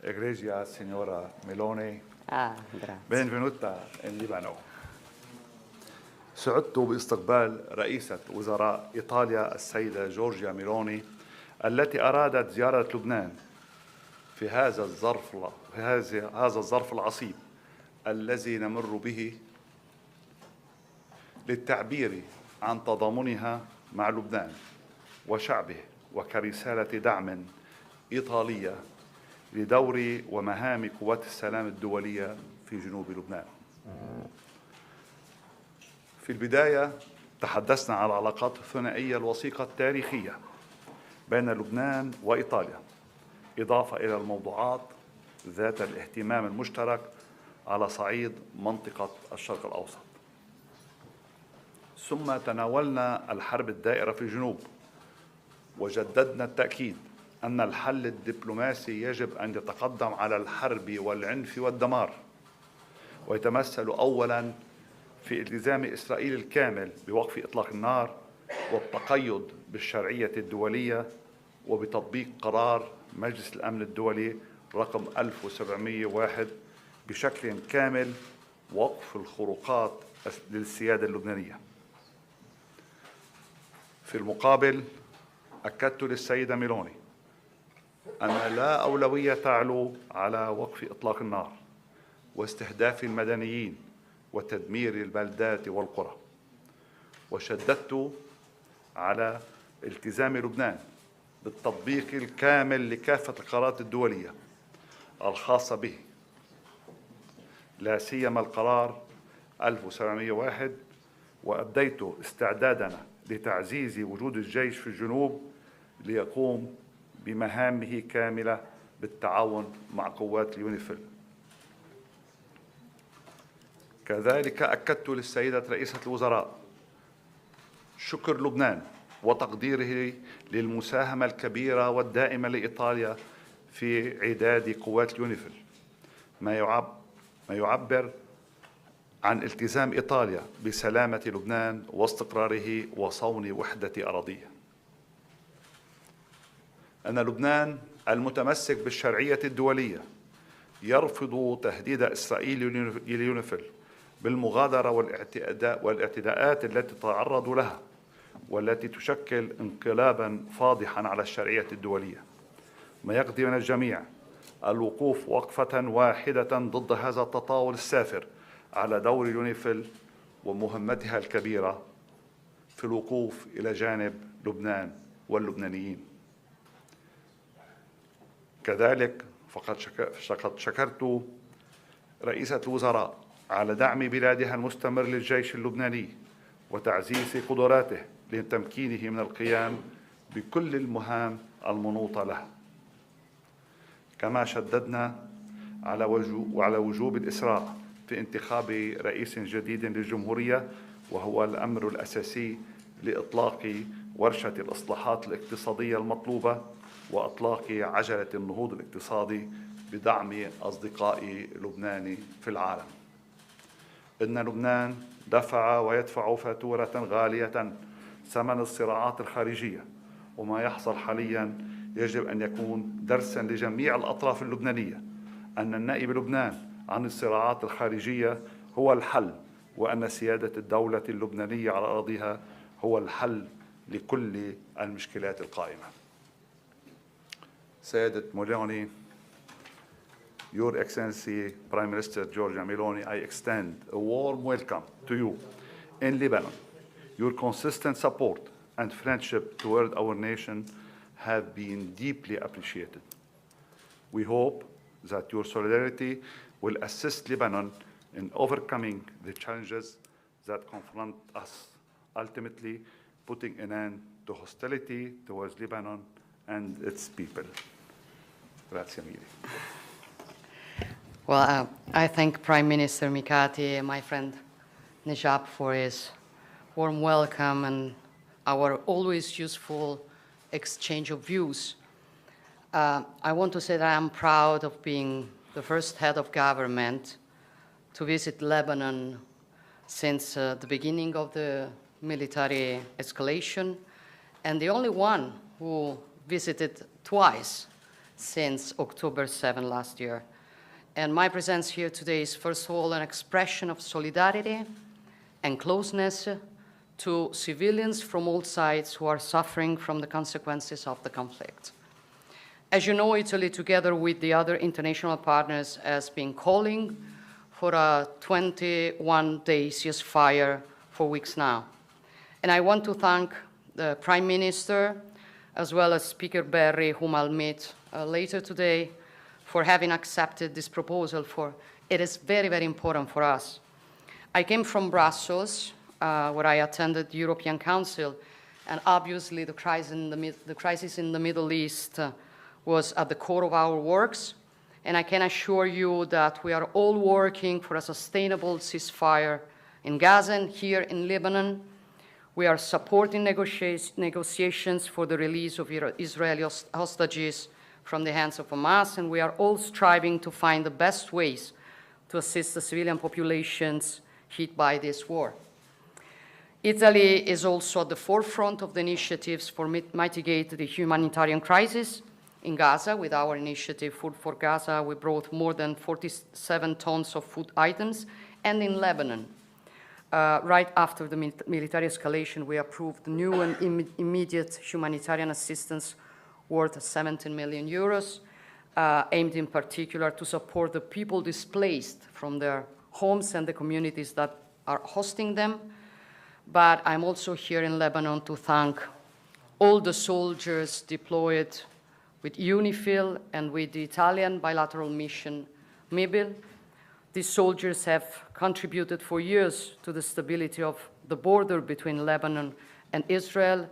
Egregia Signora Meloni, grazie. benvenuta in Libano. سعدت باستقبال رئيسة وزراء إيطاليا السيدة جورجيا ميلوني التي أرادت زيارة لبنان في هذا الظرف العصيب الذي نمر به للتعبير عن تضامنها مع لبنان وشعبه وكرسالة دعم إيطالية لدور ومهام قوات السلام الدولية في جنوب لبنان. في البداية تحدثنا عن العلاقات الثنائية الوثيقة التاريخية بين لبنان وإيطاليا، إضافة إلى الموضوعات ذات الاهتمام المشترك على صعيد منطقة الشرق الأوسط. ثم تناولنا الحرب الدائرة في الجنوب، وجددنا التأكيد أن الحل الدبلوماسي يجب أن يتقدم على الحرب والعنف والدمار، ويتمثل أولاً في التزام إسرائيل الكامل بوقف إطلاق النار والتقيد بالشرعية الدولية وبتطبيق قرار مجلس الأمن الدولي رقم 1701 بشكل كامل ووقف الخروقات للسيادة اللبنانية. في المقابل أكدت للسيدة ميلوني أن لا أولوية تعلو على وقف إطلاق النار واستهداف المدنيين وتدمير البلدات والقرى، وشددت على التزام لبنان بالتطبيق الكامل لكافة القرارات الدولية الخاصة به، لا سيما القرار 1701، وأبديت استعدادنا لتعزيز وجود الجيش في الجنوب ليقوم بمهامه كاملة بالتعاون مع قوات اليونيفيل. كذلك أكدت للسيدة رئيسة الوزراء شكر لبنان وتقديره للمساهمة الكبيرة والدائمة لإيطاليا في إعداد قوات اليونيفيل، ما يعبر عن التزام إيطاليا بسلامة لبنان واستقراره وصون وحدة أراضيه. أن لبنان المتمسك بالشرعية الدولية يرفض تهديد إسرائيل لليونيفيل بالمغادرة والاعتداءات التي تتعرض لها والتي تشكل انقلابا فاضحا على الشرعية الدولية، ما يقضي من الجميع الوقوف وقفة واحدة ضد هذا التطاول السافر على دور اليونيفيل ومهمتها الكبيرة في الوقوف إلى جانب لبنان واللبنانيين. كذلك فقد شكرت رئيسة الوزراء على دعم بلادها المستمر للجيش اللبناني وتعزيز قدراته لتمكينه من القيام بكل المهام المنوطة له. كما شددنا على وجوب الإسراع في انتخاب رئيس جديد للجمهورية، وهو الأمر الأساسي لإطلاق ورشة الإصلاحات الاقتصادية المطلوبة وإطلاق عجلة النهوض الاقتصادي بدعم أصدقاء لبنان في العالم. إن لبنان دفع ويدفع فاتورة غالية ثمن الصراعات الخارجية، وما يحصل حاليا يجب أن يكون درسا لجميع الأطراف اللبنانية أن النائب لبنان عن الصراعات الخارجية هو الحل، وأن سيادة الدولة اللبنانية على أراضيها هو الحل لكل المشكلات القائمة. سيدة مولوني, Your Excellency Prime Minister Giorgia Meloni, I extend a warm welcome to you in Lebanon. Your consistent support and friendship toward our nation have been deeply appreciated. We hope that your solidarity will assist Lebanon in overcoming the challenges that confront us, ultimately putting an end to hostility towards Lebanon and its people. Grazie mille. Well, I thank Prime Minister Mikati and my friend Najab for his warm welcome and our always useful exchange of views. I want to say that I'm proud of being the first head of government to visit Lebanon since the beginning of the military escalation, and the only one who visited twice since October 7 last year. And my presence here today is, first of all, an expression of solidarity and closeness to civilians from all sides who are suffering from the consequences of the conflict. As you know, Italy, together with the other international partners, has been calling for a 21-day ceasefire for weeks now. And I want to thank the Prime Minister, as well as Speaker Berry, whom I'll meet later today, for having accepted this proposal. For it is very, very important for us. I came from Brussels, where I attended the European Council, and obviously the crisis in the Middle East was at the core of our works. And I can assure you that we are all working for a sustainable ceasefire in Gaza and here in Lebanon. We are supporting negotiations for the release of Israeli hostages from the hands of Hamas, and we are all striving to find the best ways to assist the civilian populations hit by this war. Italy is also at the forefront of the initiatives for mitigate the humanitarian crisis in Gaza. With our initiative, Food for Gaza, we brought more than 47 tons of food items, and in Lebanon, right after the military escalation, we approved new and immediate humanitarian assistance worth 17 million euros, aimed in particular to support the people displaced from their homes and the communities that are hosting them. But I'm also here in Lebanon to thank all the soldiers deployed with UNIFIL and with the Italian bilateral mission, MIBIL. These soldiers have contributed for years to the stability of the border between Lebanon and Israel,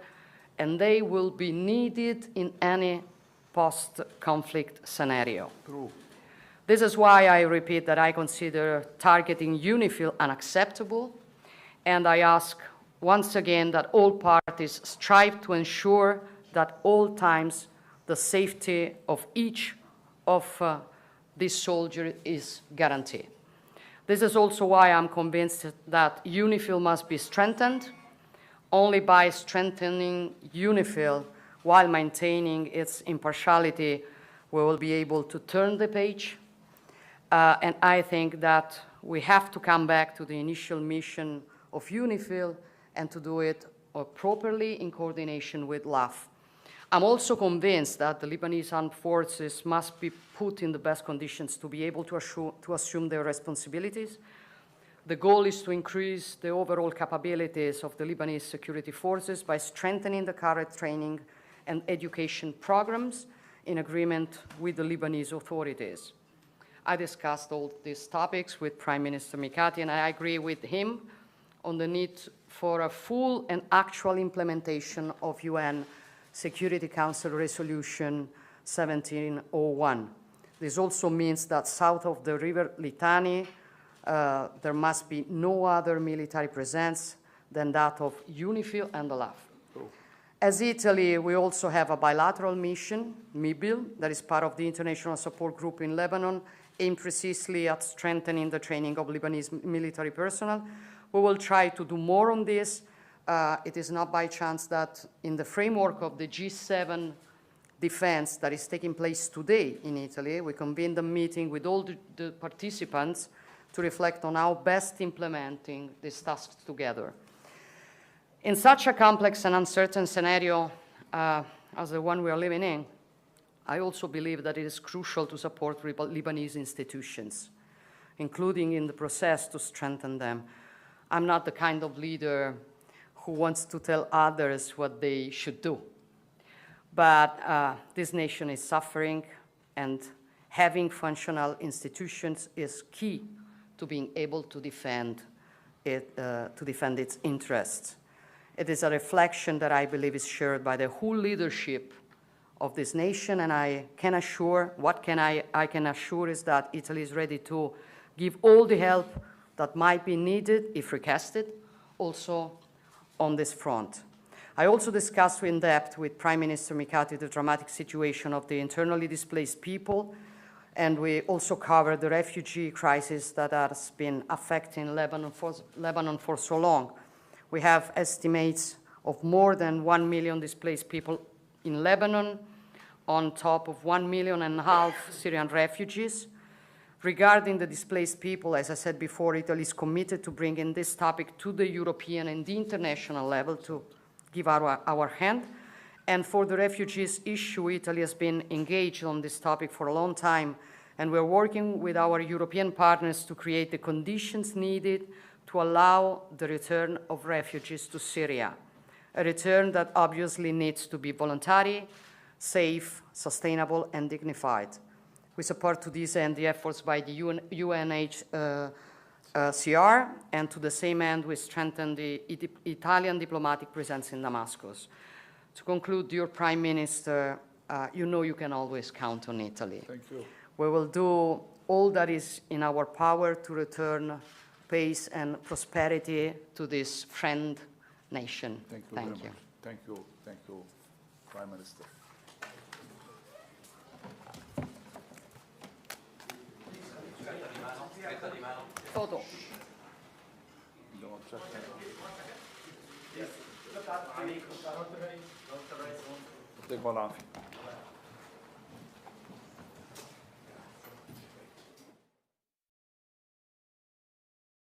and they will be needed in any post-conflict scenario. True. This is why I repeat that I consider targeting UNIFIL unacceptable, and I ask once again that all parties strive to ensure that all times the safety of each of these soldiers is guaranteed. This is also why I'm convinced that UNIFIL must be strengthened. Only by strengthening UNIFIL while maintaining its impartiality, we will be able to turn the page. And I think that we have to come back to the initial mission of UNIFIL and to do it properly in coordination with LAF. I'm also convinced that the Lebanese armed forces must be put in the best conditions to be able to assume their responsibilities. The goal is to increase the overall capabilities of the Lebanese security forces by strengthening the current training and education programs in agreement with the Lebanese authorities. I discussed all these topics with Prime Minister Mikati, and I agree with him on the need for a full and actual implementation of UN Security Council Resolution 1701. This also means that south of the river Litani, there must be no other military presence than that of UNIFIL and the LAF. As Italy, we also have a bilateral mission, MIBIL, that is part of the International Support Group in Lebanon, aimed precisely at strengthening the training of Lebanese military personnel. We will try to do more on this. It is not by chance that in the framework of the G7 defense that is taking place today in Italy, we convened a meeting with all the participants to reflect on how best implementing these tasks together. In such a complex and uncertain scenario as the one we are living in, I also believe that it is crucial to support Lebanese institutions, including in the process to strengthen them. I'm not the kind of leader who wants to tell others what they should do. But this nation is suffering, and having functional institutions is key to being able to defend its interests. It is a reflection that I believe is shared by the whole leadership of this nation, and I can assure is that Italy is ready to give all the help that might be needed, if requested, also on this front. I also discussed in depth with Prime Minister Mikati the dramatic situation of the internally displaced people, and we also covered the refugee crisis that has been affecting Lebanon for so long. We have estimates of more than 1 million displaced people in Lebanon, on top of 1.5 million Syrian refugees. Regarding the displaced people, as I said before, Italy is committed to bringing this topic to the European and the international level to give our hand. And for the refugees issue, Italy has been engaged on this topic for a long time, and we're working with our European partners to create the conditions needed to allow the return of refugees to Syria, a return that obviously needs to be voluntary, safe, sustainable, and dignified. We support to this end the efforts by the UNHCR, and to the same end, we strengthen the Italian diplomatic presence in Damascus. To conclude, dear Prime Minister, you know you can always count on Italy. Thank you. We will do all that is in our power to return peace and prosperity to this friend nation. Thank you very much. Thank you. Thank you, Prime Minister. Photo. يعطيكم العافية.